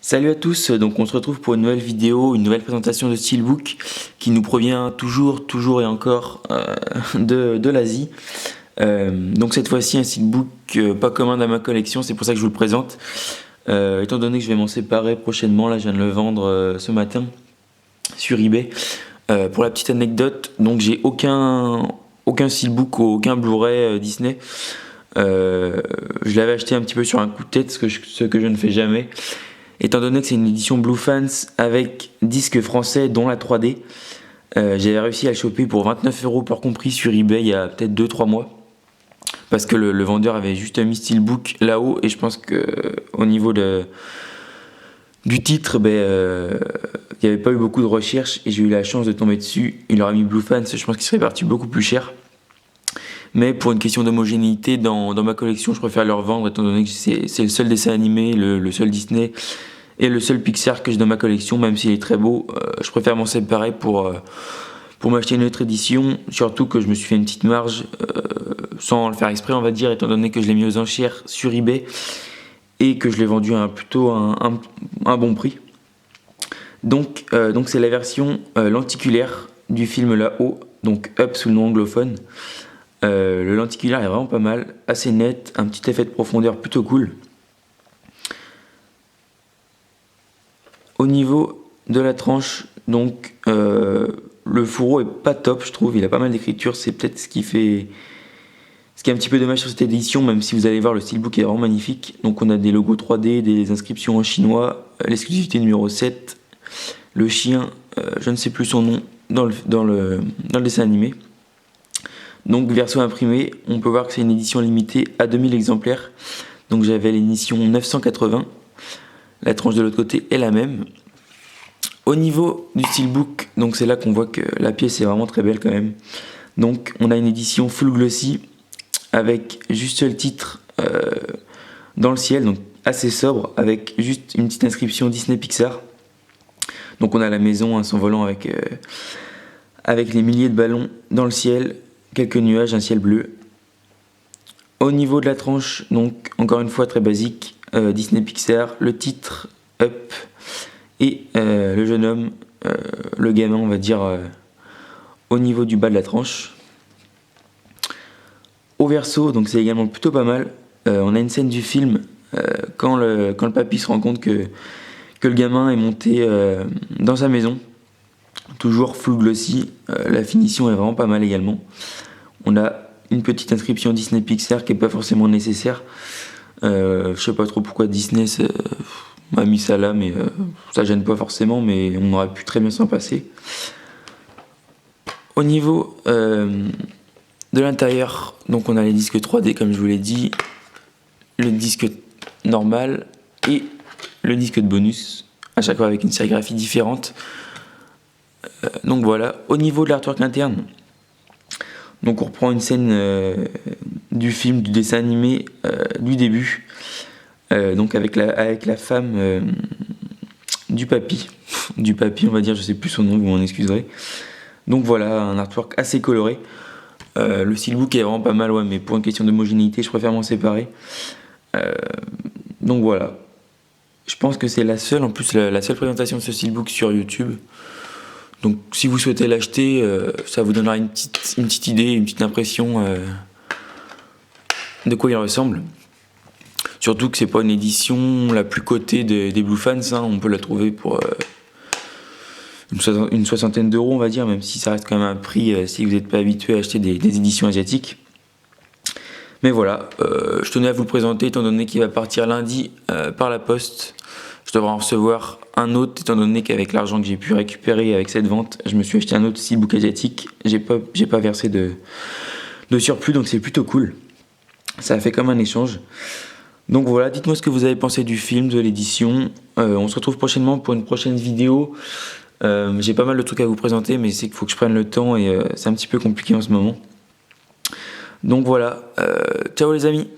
Salut à tous, donc on se retrouve pour une nouvelle vidéo, une nouvelle présentation de Steelbook qui nous provient toujours et encore de l'Asie. Donc cette fois-ci un Steelbook pas commun dans ma collection, c'est pour ça que je vous le présente. Étant donné que je vais m'en séparer prochainement, là je viens de le vendre ce matin sur eBay. Pour la petite anecdote, donc j'ai aucun Steelbook, aucun Blu-ray Disney. Je l'avais acheté un petit peu sur un coup de tête, ce que je ne fais jamais. Étant donné que c'est une édition Blue Fans avec disque français dont la 3D, j'avais réussi à le choper pour 29 € par compris sur eBay il y a peut-être 2-3 mois. Parce que le vendeur avait juste mis Steelbook là-haut et je pense que au niveau du titre, il n'y avait pas eu beaucoup de recherches et j'ai eu la chance de tomber dessus. Il aurait mis Blue Fans, je pense qu'il serait parti beaucoup plus cher. Mais pour une question d'homogénéité dans ma collection, je préfère le revendre étant donné que c'est le seul dessin animé, le seul Disney et le seul Pixar que j'ai dans ma collection, même s'il est très beau. Je préfère m'en séparer pour m'acheter une autre édition, surtout que je me suis fait une petite marge sans le faire exprès, on va dire, étant donné que je l'ai mis aux enchères sur eBay et que je l'ai vendu à plutôt un bon prix. Donc c'est la version lenticulaire du film là-haut, donc Up sous le nom anglophone. Le lenticulaire est vraiment pas mal, assez net, un petit effet de profondeur plutôt cool. Au niveau de la tranche, donc le fourreau est pas top, je trouve. Il a pas mal d'écriture, c'est peut-être ce qui est un petit peu dommage sur cette édition, même si vous allez voir le steelbook est vraiment magnifique. Donc on a des logos 3D, des inscriptions en chinois, l'exclusivité numéro 7, le chien, je ne sais plus son nom dans le dessin animé. Donc version imprimée, on peut voir que c'est une édition limitée à 2000 exemplaires. Donc j'avais l'édition 980. La tranche de l'autre côté est la même. Au niveau du steelbook, donc c'est là qu'on voit que la pièce est vraiment très belle quand même. Donc on a une édition full glossy avec juste le titre dans le ciel, donc assez sobre, avec juste une petite inscription Disney Pixar. Donc on a la maison, un s'envolant avec les milliers de ballons dans le ciel, quelques nuages, un ciel bleu. Au niveau de la tranche, donc encore une fois très basique, Disney Pixar, le titre Up et le jeune homme, le gamin on va dire, au niveau du bas de la tranche. Au verso, donc c'est également plutôt pas mal. On a une scène du film quand le papy se rend compte que le gamin est monté dans sa maison. Toujours full glossy, la finition est vraiment pas mal également. On a une petite inscription Disney Pixar qui est pas forcément nécessaire. Je sais pas trop pourquoi Disney m'a mis ça là, mais ça gêne pas forcément, mais on aurait pu très bien s'en passer. Au niveau de l'intérieur, donc on a les disques 3D comme je vous l'ai dit, le disque normal et le disque de bonus, à chaque fois avec une sérigraphie différente. Donc voilà, au niveau de l'artwork interne, donc on reprend une scène du film, du dessin animé du début, donc avec la femme du papy on va dire, je sais plus son nom, vous m'en excuserez. Donc voilà, un artwork assez coloré. Le steelbook est vraiment pas mal, ouais, mais pour une question d'homogénéité, je préfère m'en séparer. Donc voilà, je pense que c'est la seule présentation de ce steelbook sur YouTube. Donc si vous souhaitez l'acheter, ça vous donnera une petite idée, une petite impression de quoi il ressemble. Surtout que c'est pas une édition la plus cotée des Blue Fans, hein. On peut la trouver pour une soixantaine d'euros on va dire, même si ça reste quand même un prix si vous n'êtes pas habitué à acheter des éditions asiatiques. Mais voilà, je tenais à vous le présenter étant donné qu'il va partir lundi par la poste. Je devrais en recevoir un autre étant donné qu'avec l'argent que j'ai pu récupérer avec cette vente, je me suis acheté un autre steelbook asiatique. J'ai pas versé de surplus, donc c'est plutôt cool. Ça a fait comme un échange. Donc voilà, dites-moi ce que vous avez pensé du film, de l'édition. On se retrouve prochainement pour une prochaine vidéo. J'ai pas mal de trucs à vous présenter, mais c'est qu'il faut que je prenne le temps et c'est un petit peu compliqué en ce moment. Donc voilà, ciao les amis.